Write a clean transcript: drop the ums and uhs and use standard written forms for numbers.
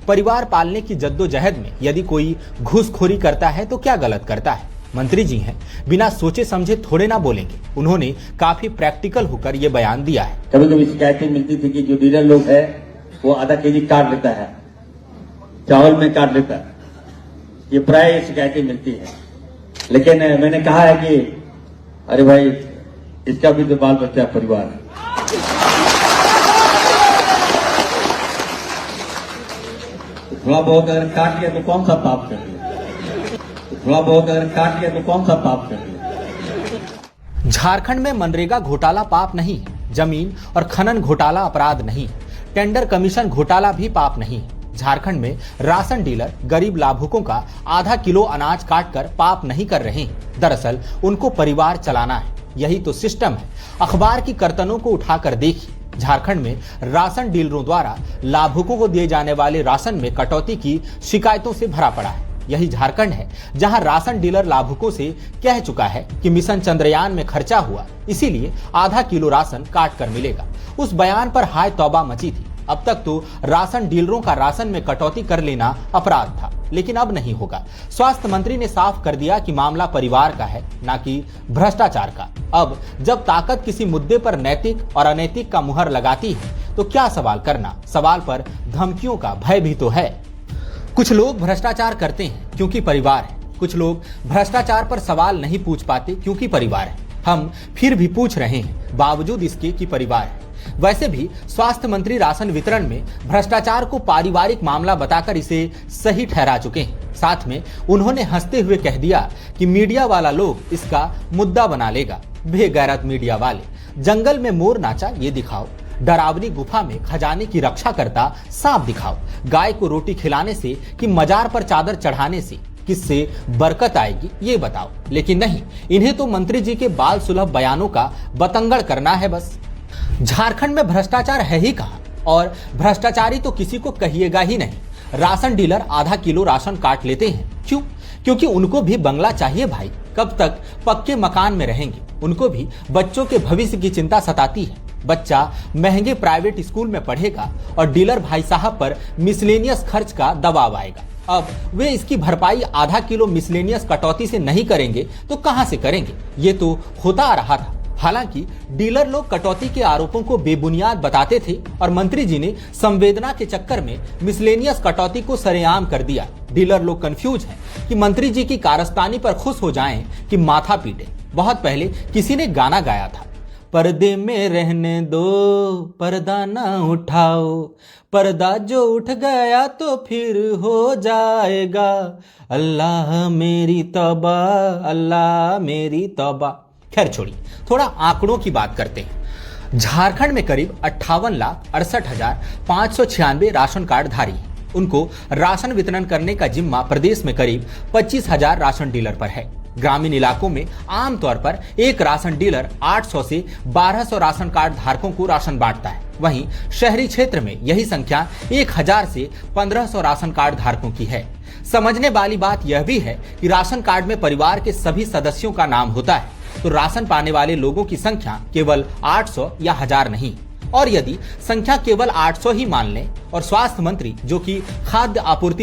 परिवार पालने की जद्दोजहद में यदि कोई घूसखोरी करता है तो क्या गलत करता है? मंत्री जी हैं, बिना सोचे समझे थोड़े ना बोलेंगे। उन्होंने काफी प्रैक्टिकल होकर ये बयान दिया है। कभी कभी शिकायतें मिलती थी कि जो डीलर लोग है वो आधा केजी काट लेता है, चावल में काट लेता है, ये प्राय शिकायतें मिलती है। लेकिन मैंने कहा है कि अरे भाई, इसका भी तो बाल बच्चा परिवार है। थोड़ा बहुत अगर काट लिया तो कौन सा पाप कर लिया? थोड़ा बहुत अगर काट लिया तो कौन सा पाप कर लिया? झारखंड में मनरेगा घोटाला पाप नहीं, जमीन और खनन घोटाला अपराध नहीं, टेंडर कमीशन घोटाला भी पाप नहीं। झारखंड में राशन डीलर गरीब लाभुकों का आधा किलो अनाज काटकर पाप नहीं कर रहे हैं। दरअसल उनको परिवार चलाना है, यही तो सिस्टम है। अखबार की कर्तनों को उठाकर देखिए, झारखंड में राशन डीलरों द्वारा लाभुकों को दिए जाने वाले राशन में कटौती की शिकायतों से भरा पड़ा है। यही झारखंड है जहां राशन डीलर लाभुकों से कह चुका है कि मिशन चंद्रयान में खर्चा हुआ, इसीलिए आधा किलो राशन काट कर मिलेगा। उस बयान पर हाय तौबा मची थी। अब तक तो राशन डीलरों का राशन में कटौती कर लेना अपराध था, लेकिन अब नहीं होगा। स्वास्थ्य मंत्री ने साफ कर दिया कि मामला परिवार का है, ना कि भ्रष्टाचार का। अब जब ताकत किसी मुद्दे पर नैतिक और अनैतिक का मुहर लगाती है तो क्या सवाल करना? सवाल पर धमकियों का भय भी तो है। कुछ लोग भ्रष्टाचार करते हैं क्योंकि परिवार है, कुछ लोग भ्रष्टाचार पर सवाल नहीं पूछ पाते क्योंकि परिवार है। हम फिर भी पूछ रहे हैं, बावजूद इसके कि परिवार है। वैसे भी स्वास्थ्य मंत्री राशन वितरण में भ्रष्टाचार को पारिवारिक मामला बताकर इसे सही ठहरा चुके हैं। साथ में उन्होंने हंसते हुए कह दिया कि मीडिया वाला लोग इसका मुद्दा बना लेगा। बेगैरत मीडिया वाले, जंगल में मोर नाचा ये दिखाओ, डरावनी गुफा में खजाने की रक्षा करता सांप दिखाओ, गाय को रोटी खिलाने से कि मजार पर चादर चढ़ाने से किससे बरकत आएगी ये बताओ। लेकिन नहीं, इन्हें तो मंत्री जी के बाल सुलभ बयानों का बतंगड़ करना है बस। झारखंड में भ्रष्टाचार है ही कहां, और भ्रष्टाचारी तो किसी को कहिएगा ही नहीं। राशन डीलर आधा किलो राशन काट लेते हैं, क्यों? क्योंकि उनको भी बंगला चाहिए भाई। कब तक पक्के मकान में रहेंगे? उनको भी बच्चों के भविष्य की चिंता सताती है। बच्चा महंगे प्राइवेट स्कूल में पढ़ेगा और डीलर भाई साहब पर मिसलेनियस खर्च का दबाव आएगा। अब वे इसकी भरपाई आधा किलो मिसलेनियस कटौती से नहीं करेंगे तो कहां से करेंगे? ये तो होता आ रहा था। हालांकि डीलर लोग कटौती के आरोपों को बेबुनियाद बताते थे और मंत्री जी ने संवेदना के चक्कर में मिसलेनियस कटौती को सरेआम कर दिया। डीलर लोग कंफ्यूज हैं कि मंत्री जी की कारस्तानी पर खुश हो जाएं कि माथा पीटे। बहुत पहले किसी ने गाना गाया था, पर्दे में रहने दो, पर्दा ना उठाओ, पर्दा जो उठ गया तो फिर हो जाएगा, अल्लाह मेरी तौबा, अल्लाह मेरी तौबा। खैर छोड़िए, थोड़ा आंकड़ों की बात करते हैं। झारखंड में करीब 58,68,596 राशन कार्ड धारी हैं। उनको राशन वितरण करने का जिम्मा प्रदेश में करीब 25,000 राशन डीलर पर है। ग्रामीण इलाकों में आमतौर पर एक राशन डीलर 800 से 1200 राशन कार्ड धारकों को राशन बांटता है। वहीं शहरी क्षेत्र में यही संख्या 1000 से 1500 राशन कार्ड धारकों की है। समझने वाली बात यह भी है कि राशन कार्ड में परिवार के सभी सदस्यों का नाम होता है, तो राशन पाने वाले लोगों की संख्या केवल 800 या 1000 नहीं। और यदि संख्या केवल 800 ही मान लें और स्वास्थ्य मंत्री, जो कि खाद्य आपूर्ति